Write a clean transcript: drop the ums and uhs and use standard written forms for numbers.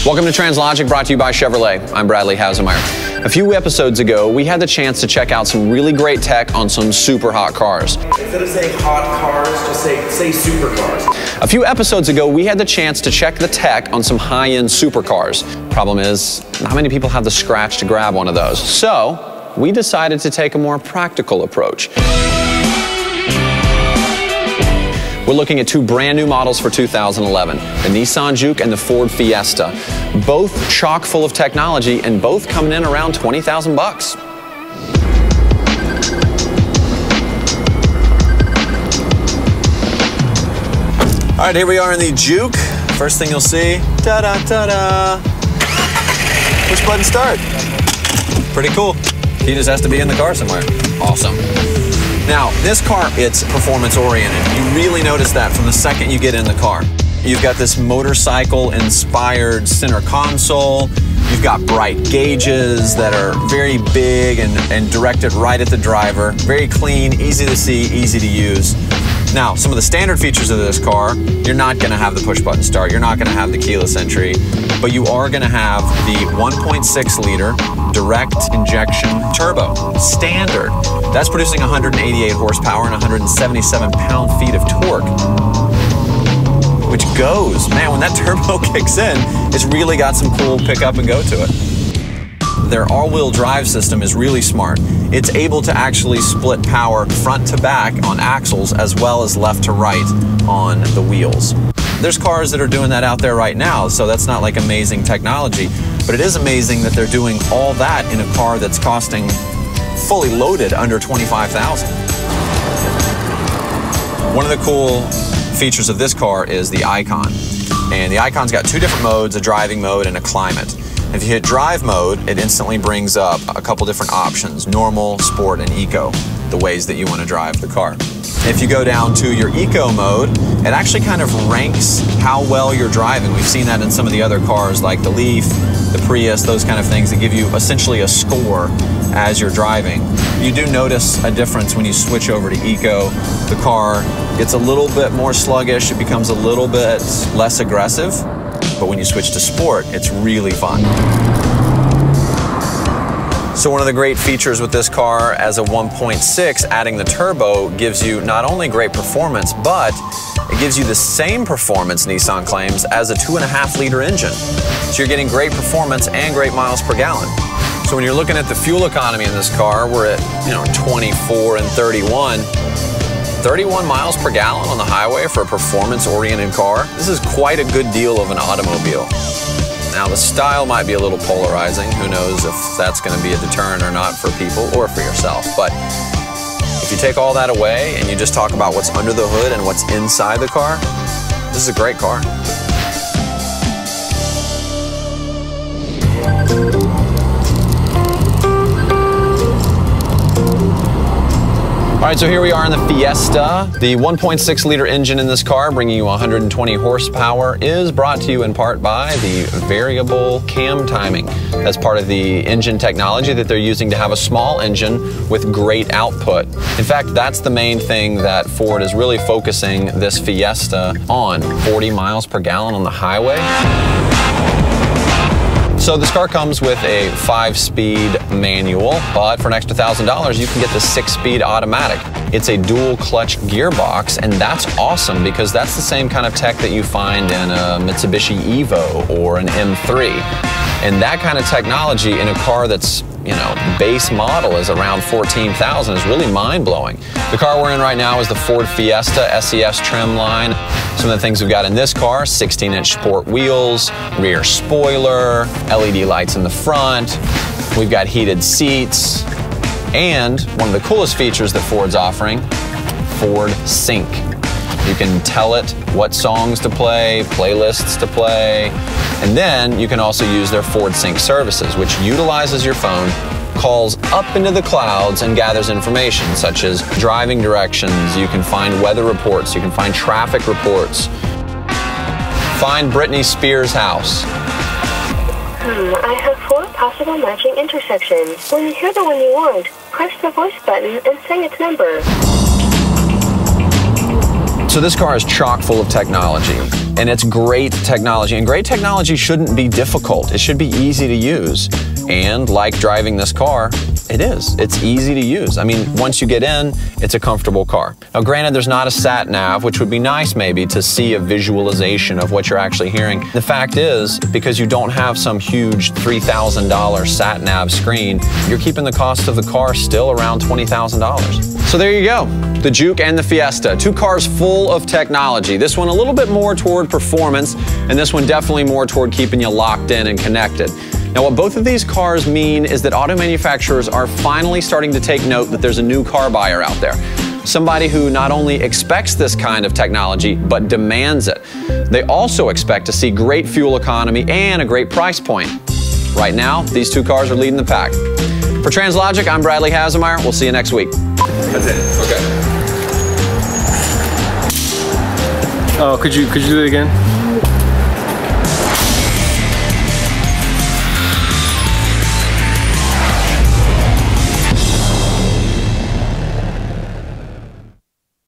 Welcome to TRANSLOGIC, brought to you by Chevrolet. I'm Bradley Hausemeyer. A few episodes ago, we had the chance to check out some really great tech on some super hot cars. Instead of saying hot cars, just say supercars. A few episodes ago, we had the chance to check the tech on some high-end supercars. Problem is, not many people have the scratch to grab one of those. So, we decided to take a more practical approach. We're looking at two brand new models for 2011, the Nissan Juke and the Ford Fiesta. Both chock full of technology and both coming in around 20,000 bucks. All right, here we are in the Juke. First thing you'll see, ta-da, push button start. Pretty cool. He just has to be in the car somewhere. Awesome. Now, this car, it's performance oriented. You really notice that from the second you get in the car. You've got this motorcycle-inspired center console. You've got bright gauges that are very big and directed right at the driver. Very clean, easy to see, easy to use. Now, some of the standard features of this car, you're not gonna have the push-button start, you're not gonna have the keyless entry, but you are gonna have the 1.6 liter direct injection turbo, standard. That's producing 188 horsepower and 177 pound-feet of torque, which goes, man, when that turbo kicks in, it's really got some cool pick up and go to it. Their all-wheel drive system is really smart. It's able to actually split power front to back on axles as well as left to right on the wheels. There's cars that are doing that out there right now, so that's not like amazing technology, but it is amazing that they're doing all that in a car that's costing fully loaded under $25,000. One of the cool features of this car is the icon. And the icon's got two different modes, a driving mode and a climate. If you hit drive mode, it instantly brings up a couple different options, normal, sport, and eco, the ways that you want to drive the car. If you go down to your eco mode, it actually kind of ranks how well you're driving. We've seen that in some of the other cars like the Leaf, the Prius, those kind of things that give you essentially a score as you're driving. You do notice a difference when you switch over to eco. The car gets a little bit more sluggish, it becomes a little bit less aggressive. But when you switch to sport, it's really fun. So one of the great features with this car as a 1.6, adding the turbo gives you not only great performance, but it gives you the same performance, Nissan claims, as a 2.5 liter engine. So you're getting great performance and great miles per gallon. So when you're looking at the fuel economy in this car, we're at 24 and 31 miles per gallon on the highway for a performance-oriented car. This is quite a good deal of an automobile. Now, the style might be a little polarizing. Who knows if that's going to be a deterrent or not for people or for yourself. But if you take all that away and you just talk about what's under the hood and what's inside the car, this is a great car. All right, so here we are in the Fiesta. The 1.6 liter engine in this car, bringing you 120 horsepower, is brought to you in part by the variable cam timing. That's part of the engine technology that they're using to have a small engine with great output. In fact, that's the main thing that Ford is really focusing this Fiesta on. 40 miles per gallon on the highway. So this car comes with a 5-speed manual, but for an extra $1,000, you can get the 6-speed automatic. It's a dual clutch gearbox, and that's awesome because that's the same kind of tech that you find in a Mitsubishi Evo or an M3. And that kind of technology in a car that's, base model is around $14,000 is really mind-blowing. The car we're in right now is the Ford Fiesta SES trim line. Some of the things we've got in this car, 16-inch sport wheels, rear spoiler, LED lights in the front, we've got heated seats, and one of the coolest features that Ford's offering, Ford Sync. You can tell it what songs to play, playlists to play, and then you can also use their Ford Sync services, which utilizes your phone, calls up into the clouds and gathers information such as driving directions, you can find weather reports, you can find traffic reports. Find Britney Spears' house. I have 4 possible matching intersections. When you hear the one you want, press the voice button and say its number. So this car is chock full of technology. And it's great technology. And great technology shouldn't be difficult. It should be easy to use. And like driving this car, it is. It's easy to use. I mean, once you get in, it's a comfortable car. Now, granted, there's not a sat nav, which would be nice maybe to see a visualization of what you're actually hearing. The fact is, because you don't have some huge $3,000 sat nav screen, you're keeping the cost of the car still around $20,000. So there you go, the Juke and the Fiesta, two cars full of technology. This one a little bit more toward performance, and this one definitely more toward keeping you locked in and connected. Now, what both of these cars mean is that auto manufacturers are finally starting to take note that there's a new car buyer out there. Somebody who not only expects this kind of technology, but demands it. They also expect to see great fuel economy and a great price point. Right now, these two cars are leading the pack. For TRANSLOGIC, I'm Bradley Hasemeyer. We'll see you next week. That's it. Okay. Oh, could you do it again?